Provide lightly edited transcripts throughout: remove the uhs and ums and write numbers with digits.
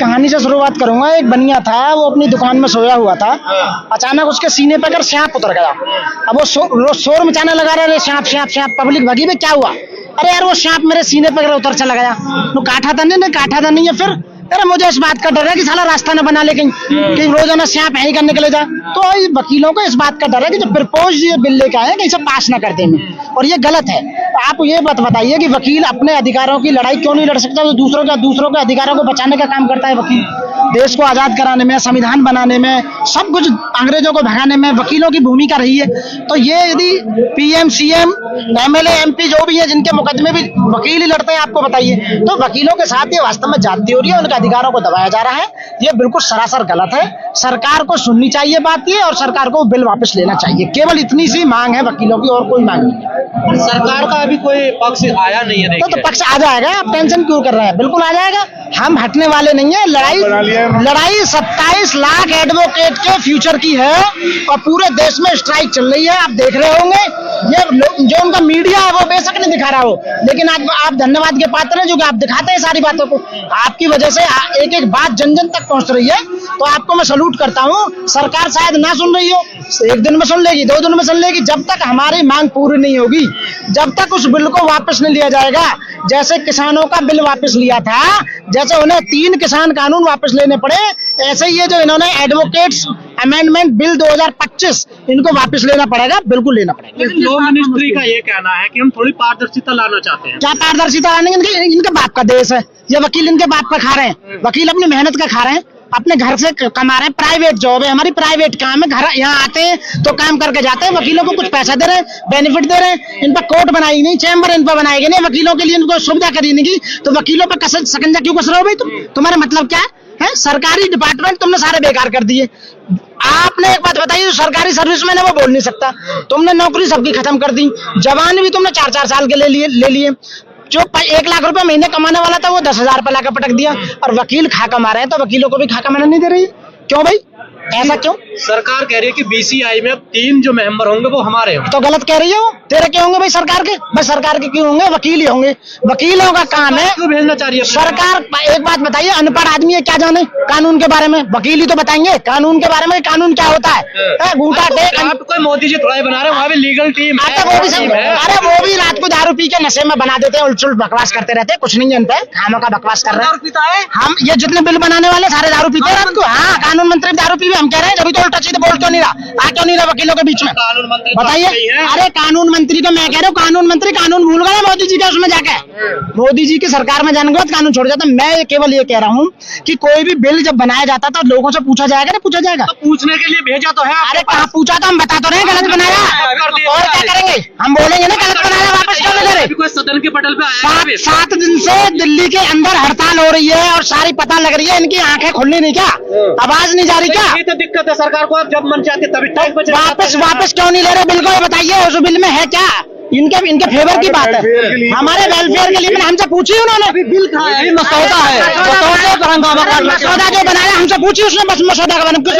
कहानी से शुरुआत करूंगा। एक बनिया था, वो अपनी दुकान में सोया हुआ था, अचानक उसके सीने पर सांप उतर गया। अब वो शोर मचाने लगा रहा, सांप सांप सांप। पब्लिक भगी, भाई क्या हुआ? अरे यार वो सांप मेरे सीने पर उतर चला गया। वो काटा था नहीं है। फिर अरे मुझे इस बात का डर है कि साला रास्ता न बना ले कहीं रोजाना सांप यहीं का निकले जाए। तो वकीलों को इस बात का डर है कि जो प्रपोज ये बिल लेके आए कहीं से पास ना कर दें, और ये गलत है। आप ये बात बताइए कि वकील अपने अधिकारों की लड़ाई क्यों नहीं लड़ सकता? तो दूसरों के अधिकारों को बचाने का काम करता है वकील। देश को आजाद कराने में, संविधान बनाने में, सब कुछ अंग्रेजों को भगाने में वकीलों की भूमिका रही है। तो ये यदि पीएम, सीएम, एमएलए, एमपी जो भी है जिनके मुकदमे भी वकील ही लड़ते हैं, आपको बताइए, तो वकीलों के साथ ये वास्तव में जाती हो रही है, उनके अधिकारों को दबाया जा रहा है। ये बिल्कुल सरासर गलत है। सरकार को सुननी चाहिए बात ये, और सरकार को बिल वापस लेना चाहिए। केवल इतनी सी मांग है वकीलों की, और कोई मांग नहीं है। सरकार का अभी कोई पक्ष आया नहीं है। तो पक्ष आ जाएगा, आप टेंशन क्यों कर रहे हैं? बिल्कुल आ जाएगा, हम हटने वाले नहीं है। लड़ाई 27 लाख एडवोकेट के फ्यूचर की है, और पूरे देश में स्ट्राइक चल रही है। आप देख रहे होंगे, ये जो उनका मीडिया है वो बेशक नहीं दिखा रहा हो, लेकिन आप धन्यवाद के पात्र हैं जो कि आप दिखाते हैं सारी बातों को। आपकी वजह से एक एक बात जन जन तक पहुंच रही है, तो आपको मैं सलूट करता हूं। सरकार शायद ना सुन रही हो, एक दिन में सुन लेगी, 2 दिन में सुन लेगी। जब तक हमारी मांग पूरी नहीं होगी, जब तक उस बिल को वापस नहीं लिया जाएगा, जैसे किसानों का बिल वापस लिया था, जैसे उन्हें 3 किसान कानून वापस लेने पड़े, ऐसे ही ये जो इन्होंने एडवोकेट्स अमेंडमेंट बिल 2025 इनको वापस लेना पड़ेगा, बिल्कुल लेना पड़ेगा। लेकिन लॉ मिनिस्ट्री का ये कहना है कि हम थोड़ी पारदर्शिता लाना चाहते हैं। क्या पारदर्शिता लाने? इनके बाप का देश है, ये वकील इनके बाप का खा रहे हैं। वकील अपनी मेहनत का खा रहे हैं, अपने घर से कमा रहे हैं। प्राइवेट जॉब है हमारी, प्राइवेट काम है। घर यहाँ आते हैं तो काम करके जाते हैं। वकीलों को कुछ पैसा दे रहे हैं, बेनिफिट दे रहे हैं। इन पर कोर्ट बनाई नहीं, चैम्बर इन पर बनाएगी नहीं, वकीलों के लिए इनको सुविधा करी नहीं। तो वकीलों पर सकंजा क्यों कस रहे हो भाई? तुम्हारा मतलब क्या है? सरकारी डिपार्टमेंट तुमने सारे बेकार कर दिए। आपने एक बात बताई, सरकारी सर्विस में वो बोल नहीं सकता। तुमने नौकरी सबकी खत्म कर दी। जवान भी तुमने 4-4 साल के ले लिए। जो 1 लाख रुपए महीने कमाने वाला था वो 10,000 रुपए लाकर पटक दिया। और वकील खा कमा रहे हैं, तो वकीलों को भी खा कमाने नहीं दे रही। क्यों भाई, ऐसा क्यों? सरकार कह रही है कि बीसीआई में 3 जो मेंबर होंगे वो हमारे होंगे। तो गलत कह रही हो। तेरे क्यों होंगे भाई सरकार के? भाई सरकार के क्यों होंगे? वकील ही होंगे। वकीलों का काम है क्यों भेजना चाह रही है सरकार? एक बात बताइए, अनपढ़ आदमी है, क्या जाने कानून के बारे में? वकील ही तो बताएंगे कानून के बारे में, कानून क्या होता है। घूटा टेक कोई मोदी जी थोड़ा बना रहे हैं, वहाँ भी लीगल टीम है। अरे वो भी रात को दारू पी के नशे में बना देते हैं, उल्ट बकवास करते रहते हैं। कुछ नहीं है, इन पे खामों का बकवास कर रहे हैं। हम ये जितने बिल बनाने वाले सारे दारू पीते हैं रात को। हाँ, कानून मंत्री दारू पी, हम कह रहे हैं जब तो उल्टा सीधे बोल क्यों नहीं रहा? क्यों नहीं रहा वकीलों के बीच में? कानून मंत्री बताइए। अरे कानून मंत्री को मैं कह रहा हूँ, कानून मंत्री कानून भूल गए मोदी जी का। उसमें जाके मोदी जी की सरकार में जाने के बाद कानून छोड़ जाता। मैं केवल ये कह रहा हूँ कि कोई भी बिल जब बनाया जाता तो लोगों से पूछा जाएगा ना, पूछा जाएगा। तो पूछने के लिए भेजा तो है। अरे कहाँ पूछा? तो हम बता तो रहे हैं गलत बनाया, और क्या करेंगे? हम बोलेंगे ना गलत बनाया, वापस क्यों नहीं दे रहे? कोई सदन के पटल पे 7 दिन से दिल्ली के अंदर हड़ताल हो रही है, और सारी पता लग रही है, इनकी आंखें खुलनी नहीं क्या? आवाज नहीं जा रही क्या? ये तो दिक्कत है सरकार को। जब मन चाहते तभी वापस क्यों नहीं ले रहे बिल को? बताइए उस बिल में है क्या? इनके फेवर की बात है, हमारे वेलफेयर के लिए। मैंने हमसे पूछी, उन्होंने बिल कहा है, मसौदा है, मसौदा जो बनाया हमसे पूछी उसने, बस मसौदा का बना। तो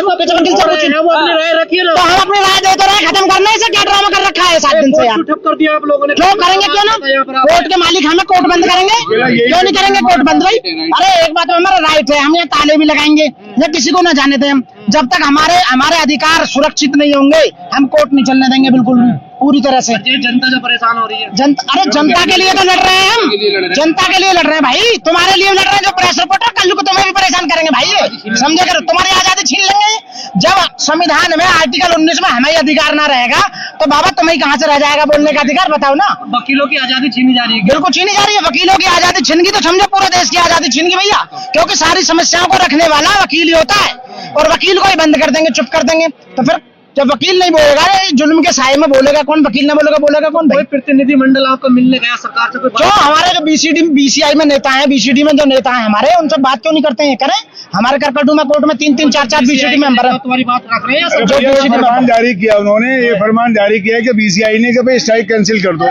हम अपनी राय दे तो रहे, खत्म करना है। इसे क्या ड्रामा कर रखा है 7 दिन से यार? कर दिया आप लोगों ने। क्यों करेंगे? क्यों ना? कोर्ट के मालिक हमें, कोर्ट बंद करेंगे? क्यों नहीं करेंगे कोर्ट बंद भाई? अरे एक बात, हमारा राइट है, हम यहाँ ताले भी लगाएंगे, या किसी को ना जाने दें। हम जब तक हमारे अधिकार सुरक्षित नहीं होंगे, हम कोर्ट नहीं चलने देंगे बिल्कुल भी, पूरी तरह से। जनता जो परेशान हो रही है, अरे जनता के लिए तो लड़ रहे हैं हम, जनता के लिए लड़ रहे हैं भाई। तुम्हारे लिए लड़ रहे हैं जो प्रेस रिपोर्टर, कल को तुम्हें भी परेशान करेंगे भाई। समझे करो, तुम्हारी आजादी छीन लेंगे। जब संविधान में आर्टिकल 19 में हमें अधिकार ना रहेगा, तो बाबा तुम्हें कहाँ से रह जाएगा बोलने का अधिकार? बताओ ना। वकीलों की आजादी छीनी जा रही है। बिल्कुल छीनी जा रही है। वकीलों की आजादी छीन गई तो समझो पूरे देश की आजादी छीन गई भैया, क्योंकि सारी समस्याओं को रखने वाला वकील ही होता है, और वकील को ही बंद कर देंगे, चुप कर देंगे। तो फिर जब वकील नहीं बोलेगा, जुल्म के साए में बोलेगा कौन? वकील ना बोलेगा कौन? कोई प्रतिनिधि मंडल आपको मिलने गया सरकार से? जो हमारे जो बीसीआई में नेता हैं, बीसीडी में जो नेता हैं हमारे, उनसे बात क्यों नहीं करते हैं? करें। हमारे करकटुमा कोर्ट में 3-3, 4-4 बीसीडी मेंबर है। तुम्हारी बात रख रहे हैं। जो फरमान जारी किया उन्होंने, ये फरमान जारी किया कि बीसीआई ने कि स्ट्राइक कैंसिल कर दो।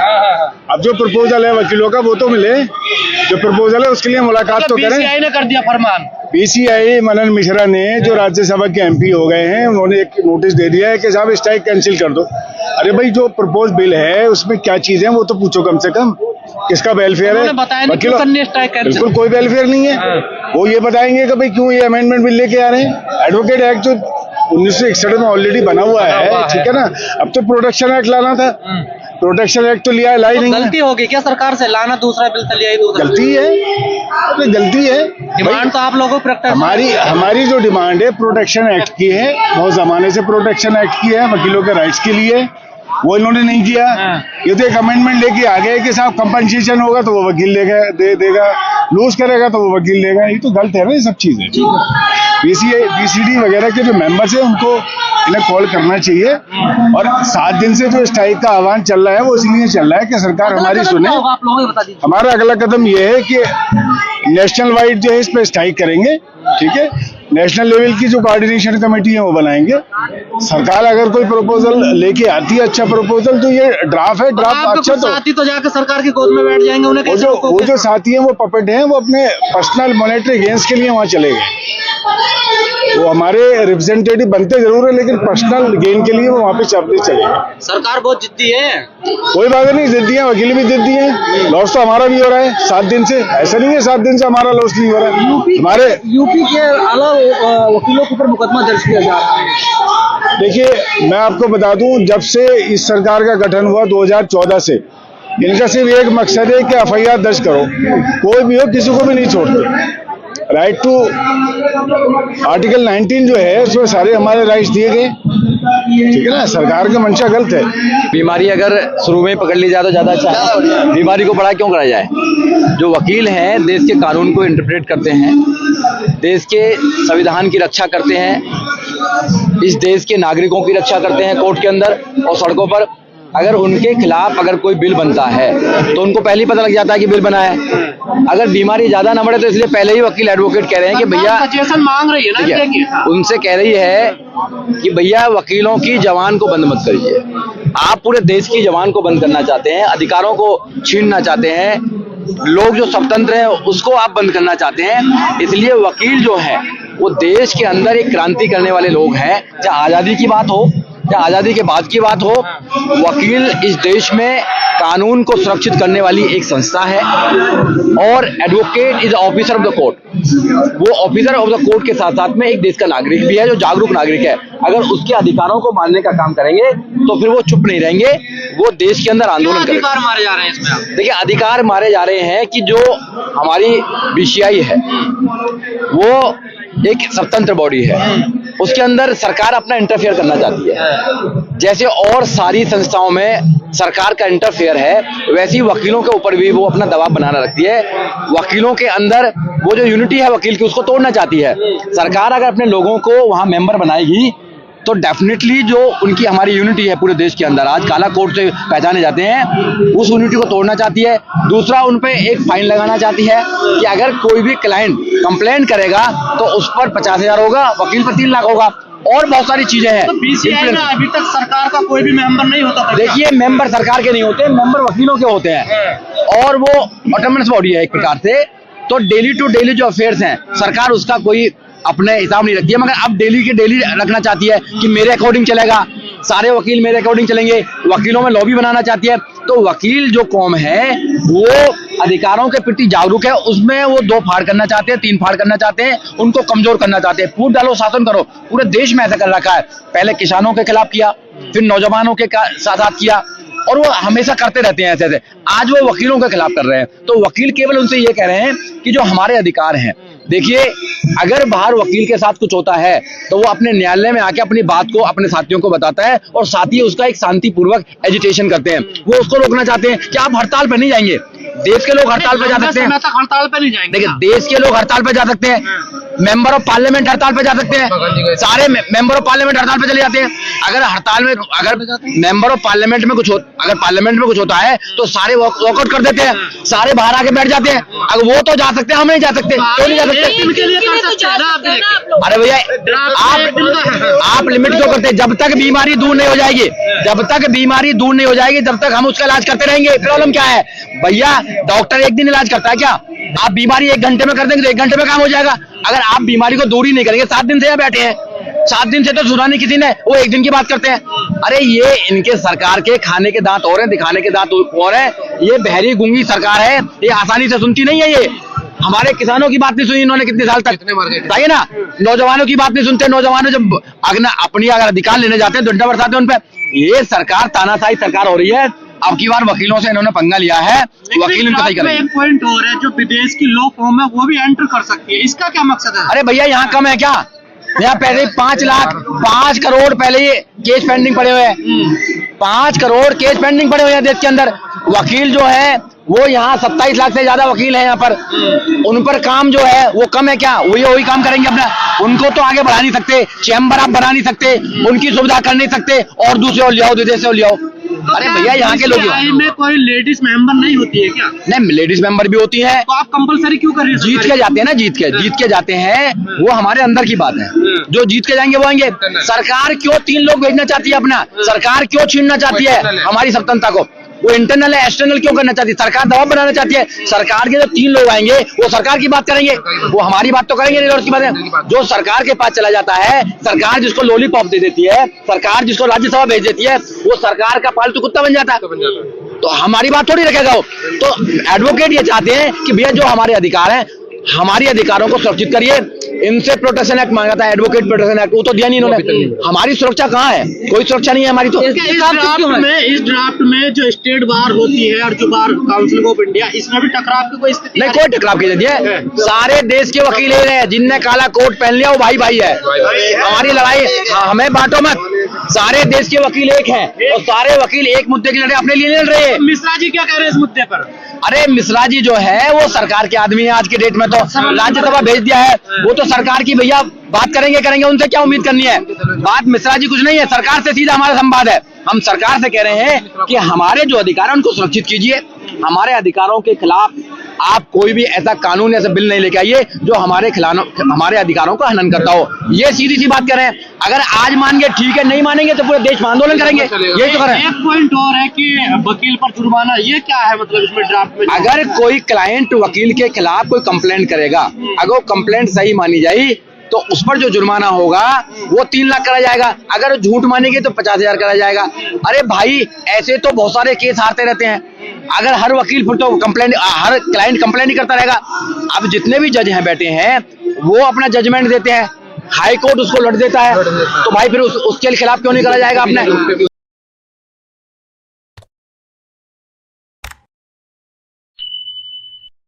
अब जो प्रपोजल है वकीलों का वो तो मिले, जो प्रपोजल है उसके लिए मुलाकात तो करें। बीसीआई ने कर दिया फरमान। बीसीआई मनन मिश्रा ने, जो राज्यसभा के एमपी हो गए हैं, उन्होंने एक नोटिस दे दिया है कि साहब स्ट्राइक कैंसिल कर दो। अरे भाई, जो प्रपोज बिल है उसमें क्या चीजें वो तो पूछो कम से कम। किसका वेलफेयर है? उन्होंने बताया नहीं क्यों करनी है स्ट्राइक कैंसिल। बिल्कुल कोई वेलफेयर नहीं है। वो ये बताएंगे कि भाई क्यों ये अमेंडमेंट बिल लेके आ रहे हैं। एडवोकेट एक्ट जो 1961 में ऑलरेडी बना हुआ है, ठीक है ना। अब तो प्रोटेक्शन एक्ट लाना था, प्रोटेक्शन एक्ट तो लिया है, लाई नहीं है। गलती होगी क्या सरकार से? लाना दूसरा बिल तो लिया ही दूसरा। गलती है, अरे गलती है। डिमांड तो आप लोगों को हमारी जो डिमांड है प्रोटेक्शन एक्ट की है, बहुत जमाने से प्रोटेक्शन एक्ट की है, वकीलों के राइट्स के लिए। वो इन्होंने नहीं किया। ये तो एक अमेंडमेंट लेके आ गए कि साहब कंपनसेशन होगा तो वो वकील दे देगा, लूज करेगा तो वो वकील देगा। ये तो गलत है ना, ये सब चीजें। बीसीडी वगैरह के जो मेंबर्स हैं उनको इन्हें कॉल करना चाहिए। और 7 दिन से जो स्ट्राइक का आह्वान चल रहा है वो इसलिए चल रहा है कि सरकार हमारी सुने। आप लोगों को बता दीजिए। हमारा अगला कदम ये है कि नेशनल वाइड जो है इस पे स्ट्राइक करेंगे, ठीक है। नेशनल लेवल की जो कोऑर्डिनेशन कमेटी है वो बनाएंगे। सरकार अगर कोई प्रपोजल लेके आती है, अच्छा प्रपोजल, तो ये ड्राफ्ट है, ड्राफ्ट अच्छा तो साथी तो जाकर सरकार की गोद में बैठ जाएंगे। उन्हें वो जो साथी हैं वो पपेट हैं, वो अपने पर्सनल मॉनेटरी गेन्स के लिए वहां चले गए। वो हमारे रिप्रेजेंटेटिव बनते जरूर है, लेकिन पर्सनल गेन के लिए वो वहां पे चले गए। सरकार बहुत जिद्दी है। कोई बात नहीं, जिद्दी है, वकील भी जिद्दी है। लॉस तो हमारा भी हो रहा है 7 दिन से। ऐसा नहीं है 7 दिन से हमारा लॉस नहीं हो रहा है। हमारे यूपी के अलावा वकीलों के ऊपर मुकदमा दर्ज किया जा रहा है। देखिए, मैं आपको बता दूं, जब से इस सरकार का गठन हुआ 2014 से, इनका सिर्फ एक मकसद है कि एफआईआर दर्ज करो, कोई भी हो, किसी को भी नहीं छोड़ते। राइट टू आर्टिकल 19 जो है उसमें सारे हमारे राइट्स दिए गए, ठीक है ना। सरकार का मंशा गलत है। बीमारी अगर शुरू में पकड़ ली जाए तो ज्यादा अच्छा है। बीमारी को बड़ा क्यों करा जाए? जो वकील हैं देश के कानून को इंटरप्रेट करते हैं, देश के संविधान की रक्षा करते हैं, इस देश के नागरिकों की रक्षा करते हैं कोर्ट के अंदर और सड़कों पर। अगर उनके खिलाफ अगर कोई बिल बनता है तो उनको पहले ही पता लग जाता है कि बिल बना है। अगर बीमारी ज्यादा न बढ़े तो इसलिए पहले ही वकील एडवोकेट कह रहे हैं कि भैया सजेशन मांग रही है ना, देखिए, उनसे कह रही है कि भैया वकीलों की जवान को बंद मत करिए। आप पूरे देश की जवान को बंद करना चाहते हैं, अधिकारों को छीनना चाहते हैं, लोग जो स्वतंत्र है उसको आप बंद करना चाहते हैं। इसलिए वकील जो है वो देश के अंदर एक क्रांति करने वाले लोग हैं। चाहे आजादी की बात हो या आजादी के बाद की बात हो, वकील इस देश में कानून को सुरक्षित करने वाली एक संस्था है। और advocate is officer of the court. वो ऑफिसर ऑफ द कोर्ट के साथ साथ में एक देश का नागरिक भी है, जो जागरूक नागरिक है। अगर उसके अधिकारों को मानने का काम करेंगे तो फिर वो चुप नहीं रहेंगे, वो देश के अंदर आंदोलन करेंगे। अधिकार मारे जा रहे हैं इसमें। देखिए, अधिकार मारे जा रहे हैं कि जो हमारी बीसीआई है वो एक स्वतंत्र बॉडी है, उसके अंदर सरकार अपना इंटरफेयर करना चाहती है। जैसे और सारी संस्थाओं में सरकार का इंटरफेयर है, वैसे ही वकीलों के ऊपर भी वो अपना दबाव बनाना रखती है। वकीलों के अंदर वो जो यूनिटी है वकील की, उसको तोड़ना चाहती है सरकार। अगर अपने लोगों को वहां मेंबर बनाएगी तो डेफिनेटली जो उनकी हमारी यूनिटी है पूरे देश के अंदर, आज काला कोर्ट से पहचाने जाते हैं, उस यूनिटी को तोड़ना चाहती है। दूसरा, उन पे एक फाइन लगाना चाहती है कि अगर कोई भी क्लाइंट कंप्लेंट करेगा तो उस पर 50,000 होगा, वकील पर 3 लाख होगा, और बहुत सारी चीजें हैं। तो बीसीआई में अभी तक सरकार का कोई भी मेंबर नहीं होता था। देखिए, मेंबर सरकार के नहीं होते, मेंबर वकीलों के होते हैं, और वो ऑटोनमस बॉडी है एक प्रकार से। तो डेली टू डेली जो अफेयर्स हैं, सरकार उसका कोई अपने हिसाब नहीं रखती है, मगर अब डेली के डेली रखना चाहती है कि मेरे अकॉर्डिंग चलेगा, सारे वकील मेरे अकॉर्डिंग चलेंगे। वकीलों में लॉबी बनाना चाहती है। तो वकील जो कौम है वो अधिकारों के प्रति जागरूक है, उसमें वो 2 फाड़ करना चाहते हैं, 3 फाड़ करना चाहते हैं, उनको कमजोर करना चाहते हैं। फूट डालो, शासन करो। पूरे देश में ऐसा कर रखा है। पहले किसानों के खिलाफ किया, फिर नौजवानों के साथ किया, और वो हमेशा करते रहते हैं ऐसे। आज वो वकीलों के खिलाफ कर रहे हैं। तो वकील केवल उनसे ये कह रहे हैं कि जो हमारे अधिकार हैं, देखिए, अगर बाहर वकील के साथ कुछ होता है तो वो अपने न्यायालय में आके अपनी बात को अपने साथियों को बताता है, और साथी उसका एक शांतिपूर्वक एजिटेशन करते हैं। वो उसको रोकना चाहते हैं कि आप हड़ताल पे नहीं जाएंगे। देश के लोग हड़ताल पे जा सकते हैं, हड़ताल पे नहीं जाएंगे। देखिए, देश के लोग हड़ताल पे जा सकते हैं, मेंबर ऑफ पार्लियामेंट हड़ताल पे जा सकते हैं, सारे मेंबर ऑफ पार्लियामेंट हड़ताल पे चले जाते हैं। अगर हड़ताल में, अगर मेंबर ऑफ पार्लियामेंट में कुछ अगर पार्लियामेंट में कुछ होता है तो सारे वॉकआउट कर देते हैं, सारे बाहर आके बैठ जाते हैं। अगर वो तो जा सकते हैं, हम नहीं जा सकते, क्यों नहीं जा सकते? अरे भैया, आप लिमिट क्यों करते हैं? जब तक बीमारी दूर नहीं हो जाएगी, जब तक बीमारी दूर नहीं हो जाएगी, तब तक हम उसका इलाज करते रहेंगे। प्रॉब्लम क्या है भैया? डॉक्टर एक दिन इलाज करता है क्या? आप बीमारी 1 घंटे में कर देंगे तो 1 घंटे में काम हो जाएगा। अगर आप बीमारी को दूर ही नहीं करेंगे, 7 दिन से यहाँ बैठे हैं, 7 दिन से तो सुना नहीं किसी ने, वो 1 दिन की बात करते हैं। अरे ये इनके सरकार के खाने के दांत और हैं, दिखाने के दांत और हैं। ये बहरी गूंगी सरकार है, ये आसानी से सुनती नहीं है। ये हमारे किसानों की बात नहीं सुनी इन्होंने कितने साल तक, बताइए ना। नौजवानों की बात नहीं सुनते, नौजवानों जब अपनी अगर अधिकार लेने जाते हैं डंडा बरसाते हैं उन पे। ये सरकार तानाशाही सरकार हो रही है। अब की बार वकीलों से इन्होंने पंगा लिया है, वकील इनको सही करेंगे। एक पॉइंट और है, जो विदेश की लॉ फॉर्म है वो भी एंटर कर सकती है, इसका क्या मकसद है? अरे भैया यहाँ कम है क्या? यहाँ पहले 5 करोड़ पहले ये केस पेंडिंग पड़े हुए हैं। 5 करोड़ केस पेंडिंग पड़े हुए हैं देश के अंदर। वकील जो है वो यहाँ 27 लाख से ज्यादा वकील हैं यहाँ पर। उन पर काम जो है वो कम है क्या? वही काम करेंगे अपना। उनको तो आगे बढ़ा नहीं सकते, चैम्बर आप बना नहीं सकते, उनकी सुविधा कर नहीं सकते, और दूसरे ले आओ, विदेश से ले आओ। अरे भैया यहाँ के लोग में कोई लेडीज मेंबर नहीं होती है क्या? नहीं, लेडीज मेंबर भी होती है। तो आप कंपलसरी क्यों कर रही है? जीत के जाते हैं ना, जीत के जाते हैं, वो हमारे अंदर की बात है। जो जीत के जाएंगे वो आएंगे। सरकार क्यों 3 लोग भेजना चाहती है अपना? सरकार क्यों छीनना चाहती है हमारी स्वतंत्रता को? वो इंटरनल है, एक्सटर्नल क्यों करना चाहती है? सरकार दबाव बनाना चाहती है। सरकार के जो 3 लोग आएंगे वो सरकार की बात करेंगे, वो हमारी बात तो करेंगे नहीं। और उसकी बात है जो सरकार के पास चला जाता है, सरकार जिसको लॉलीपॉप दे देती है, सरकार जिसको राज्यसभा भेज देती है, वो सरकार का पालतू कुत्ता बन जाता है। तो हमारी बात थोड़ी रखेगा वो। तो एडवोकेट ये चाहते हैं कि भैया जो हमारे अधिकार हैं, हमारी अधिकारों को सुरक्षित करिए। इनसे प्रोटेक्शन एक्ट मांगा था, एडवोकेट प्रोटेक्शन एक्ट, वो तो दिया नहीं इन्होंने। हमारी सुरक्षा कहाँ है? कोई सुरक्षा नहीं है हमारी। तो इस ड्राफ्ट में जो स्टेट बार होती है और जो बार काउंसिल ऑफ इंडिया, इसमें भी टकराव की कोई स्थिति नहीं, कोई टकराव की स्थिति है। सारे देश के वकील हैं, जिनने काला कोट पहन लिया वो भाई भाई है। हमारी लड़ाई हमें बांटो मत। सारे देश के वकील एक हैं और सारे वकील एक मुद्दे की लड़ाई अपने लिए लड़ रहे हैं। मिश्रा जी क्या कह रहे हैं इस मुद्दे पर? अरे मिश्रा जी जो है वो सरकार के आदमी है। आज की डेट में तो राज्यसभा भेज दिया है, वो तो सरकार की भैया बात करेंगे, उनसे क्या उम्मीद करनी है? बात मिश्रा जी कुछ नहीं है, सरकार से सीधा हमारा संवाद है। हम सरकार से कह रहे हैं कि हमारे जो अधिकार है उनको सुरक्षित कीजिए। हमारे अधिकारों के खिलाफ आप कोई भी ऐसा कानून, ऐसा बिल नहीं लेके आइए जो हमारे अधिकारों का हनन करता हो। ये सीधी सी बात कर रहे हैं। अगर आज मान गए ठीक है, नहीं मानेंगे तो पूरे देश में आंदोलन करेंगे। ये तो करें। एक पॉइंट और है कि वकील पर जुर्माना, ये क्या है मतलब इसमें ड्राफ्ट में? अगर कोई क्लाइंट वकील के खिलाफ कोई कंप्लेंट करेगा, अगर वो कंप्लेंट सही मानी जाए तो उस पर जो जुर्माना होगा वो 3 लाख करा जाएगा। अगर झूठ मानेंगे तो 50,000 करा जाएगा। अरे भाई ऐसे तो बहुत सारे केस हारते रहते हैं। अगर हर वकील फिर तो हर क्लाइंट कंप्लेंट ही करता रहेगा। अब जितने भी जज हैं बैठे हैं वो अपना जजमेंट देते हैं, हाई कोर्ट उसको लौट देता है, तो भाई फिर उसके खिलाफ क्यों नहीं करा जाएगा अपने?